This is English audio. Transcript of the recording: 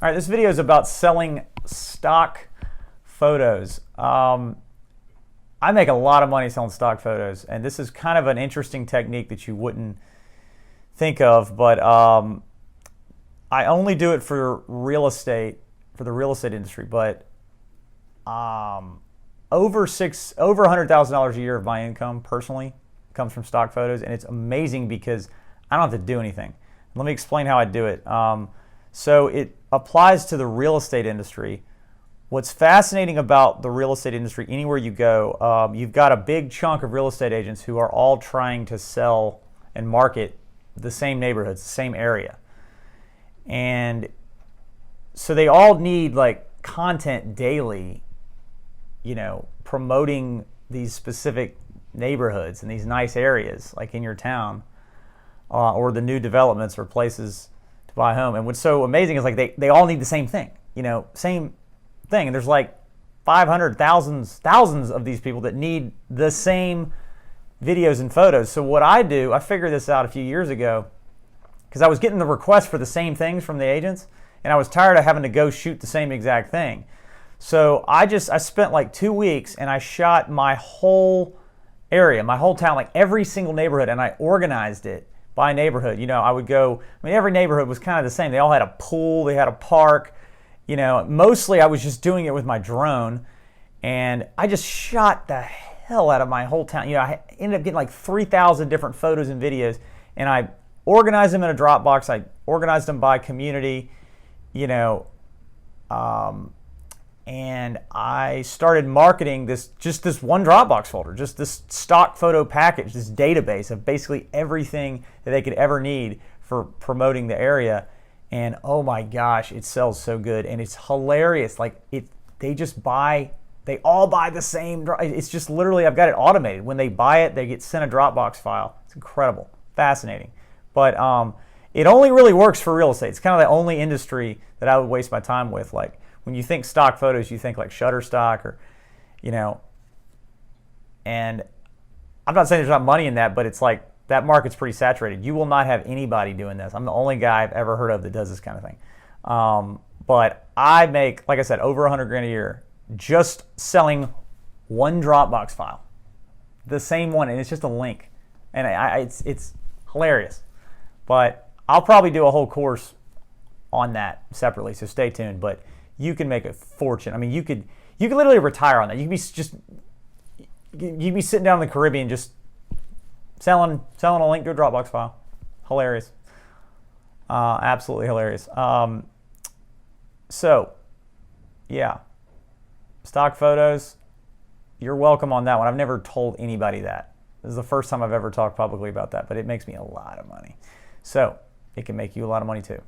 All right, this video is about selling stock photos. I make a lot of money selling stock photos, and this is kind of an interesting technique that you wouldn't think of, but I only do it for real estate, for the real estate industry, but over $100,000 a year of my income personally comes from stock photos, and it's amazing because I don't have to do anything. Let me explain how I do it. So it applies to the real estate industry. What's fascinating about the real estate industry, anywhere you go, you've got a big chunk of real estate agents who are all trying to sell and market the same neighborhoods, the same area. And so they all need like content daily, you know, promoting these specific neighborhoods and these nice areas like in your town, or the new developments or places to buy a home. And what's so amazing is like they all need the same thing, you know, same thing. And there's like 500, thousands of these people that need the same videos and photos. So what I do, I figured this out a few years ago because I was getting the requests for the same things from the agents, and I was tired of having to go shoot the same exact thing. So I spent like 2 weeks and I shot my whole area, my whole town, like every single neighborhood, and I organized it by neighborhood. You know, I would go, I mean, every neighborhood was kind of the same. They all had a pool, they had a park. You know, mostly I was just doing it with my drone, and I just shot the hell out of my whole town. You know, I ended up getting like 3,000 different photos and videos, and I organized them in a Dropbox. I organized them by community, you know, and I started marketing this one Dropbox folder, just this stock photo package, this database of basically everything that they could ever need for promoting the area. And oh my gosh, it sells so good, and it's hilarious. Like they all buy the same. It's just literally, I've got it automated. When they buy it, they get sent a Dropbox file. It's incredible, fascinating. But it only really works for real estate. It's kind of the only industry that I would waste my time with. Like when you think stock photos, you think like Shutterstock or, you know. And I'm not saying there's not money in that, but it's like, that market's pretty saturated. You will not have anybody doing this. I'm the only guy I've ever heard of that does this kind of thing. But I make, like I said, over 100 grand a year just selling one Dropbox file, the same one, and it's just a link, and it's hilarious. But I'll probably do a whole course on that separately, so stay tuned. But you can make a fortune. I mean, you could literally retire on that. You'd be sitting down in the Caribbean just selling a link to a Dropbox file. Hilarious. Absolutely hilarious. So, yeah. Stock photos, you're welcome on that one. I've never told anybody that. This is the first time I've ever talked publicly about that, but it makes me a lot of money. So, it can make you a lot of money too.